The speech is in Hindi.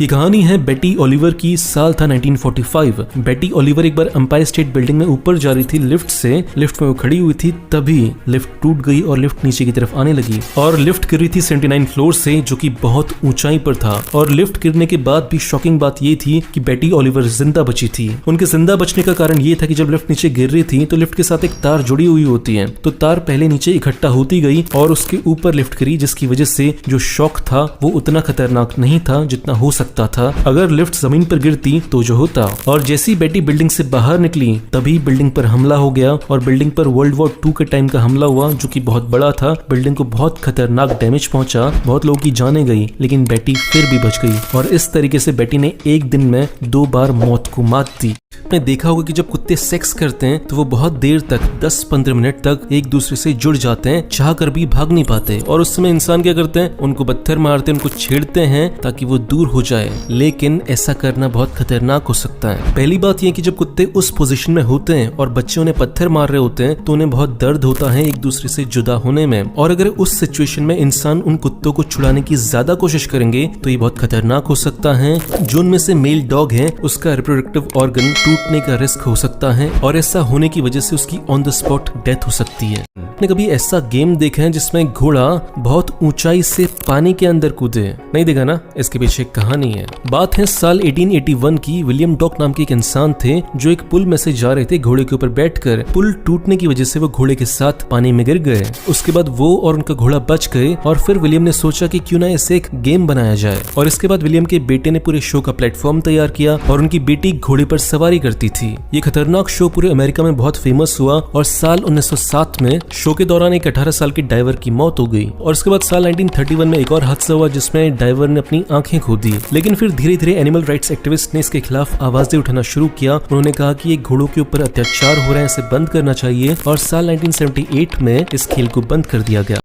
ये कहानी है बेटी ओलिवर की। साल था 1945। बेटी ओलिवर एक बार एम्पायर स्टेट बिल्डिंग में ऊपर जा रही थी लिफ्ट से। लिफ्ट में वो खड़ी हुई थी, तभी लिफ्ट टूट गई और लिफ्ट नीचे की तरफ आने लगी और लिफ्ट गिर रही थी 79 फ्लोर से, जो कि बहुत ऊंचाई पर था। और लिफ्ट गिरने के बाद भी शॉकिंग बात ये थी कि बेटी ओलिवर जिंदा बची थी। उनके जिंदा बचने का कारण ये था कि जब लिफ्ट नीचे गिर रही थी तो लिफ्ट के साथ एक तार जुड़ी हुई होती है, तो तार पहले नीचे इकट्ठा होती गई और उसके ऊपर लिफ्ट गिरी, जिसकी वजह से जो शॉक था वो उतना खतरनाक नहीं था जितना हो सकता था अगर लिफ्ट जमीन पर गिरती तो जो होता। और जैसी बेटी बिल्डिंग से बाहर निकली तभी बिल्डिंग पर हमला हो गया और बिल्डिंग पर वर्ल्ड वॉर 2 के टाइम का हमला हुआ, जो कि बहुत बड़ा था। बिल्डिंग को बहुत खतरनाक डैमेज पहुंचा, बहुत लोगों की जानें गई, लेकिन बेटी फिर भी बच गई। और इस तरीके से बेटी ने एक दिन में 2 बार मौत को मात दी। आपने देखा होगा कि जब कुत्ते सेक्स करते हैं तो वो बहुत देर तक 10-15 मिनट तक एक दूसरे से जुड़ जाते हैं, चाह कर भी भाग नहीं पाते। और उस समय इंसान क्या करते हैं, उनको पत्थर मारते हैं, उनको छेड़ते हैं ताकि वो दूर हो जाए। लेकिन ऐसा करना बहुत खतरनाक हो सकता है। पहली बात यह कि जब कुत्ते उस पोजीशन में होते हैं और बच्चे उन्हें पत्थर मार रहे होते हैं तो उन्हें बहुत दर्द होता है एक दूसरे से जुदा होने में। और अगर उस सिचुएशन में इंसान उन कुत्तों को छुड़ाने की ज्यादा कोशिश करेंगे तो ये बहुत खतरनाक हो सकता है। जो उनमें से मेल डॉग है उसका रिप्रोडक्टिव ऑर्गन टूटने का रिस्क हो सकता है और ऐसा होने की वजह से उसकी ऑन द स्पॉट डेथ हो सकती है। आपने कभी ऐसा गेम देखा है जिसमें घोड़ा बहुत ऊंचाई से पानी के अंदर कूदे? नहीं देखा ना? इसके पीछे एक कहानी है। बात है साल 1881 की। विलियम डॉक नाम के एक इंसान थे जो एक पुल में से जा रहे थे घोड़े के ऊपर बैठकर। पुल टूटने की वजह से वो घोड़े के साथ पानी में गिर गए। उसके बाद वो और उनका घोड़ा बच गए और फिर विलियम ने सोचा कि क्यों ना इसे एक गेम बनाया जाए। और इसके बाद विलियम के बेटे ने पूरे शो का प्लेटफॉर्म तैयार किया और उनकी बेटी घोड़े पर सवारी करती थी। ये खतरनाक शो पूरे अमेरिका में बहुत फेमस हुआ और साल 1907 में शो के दौरान एक 18 साल के डाइवर की मौत हो गई। और इसके बाद साल 1931 में एक और हादसा हुआ जिसमें डाइवर ने अपनी आंखें खो दी। लेकिन फिर धीरे धीरे एनिमल राइट्स एक्टिविस्ट ने इसके खिलाफ आवाजें उठाना शुरू किया। उन्होंने कहा कि ये घोड़ों के ऊपर अत्याचार हो रहा है, इसे बंद करना चाहिए। और साल 1978 में इस खेल को बंद कर दिया गया।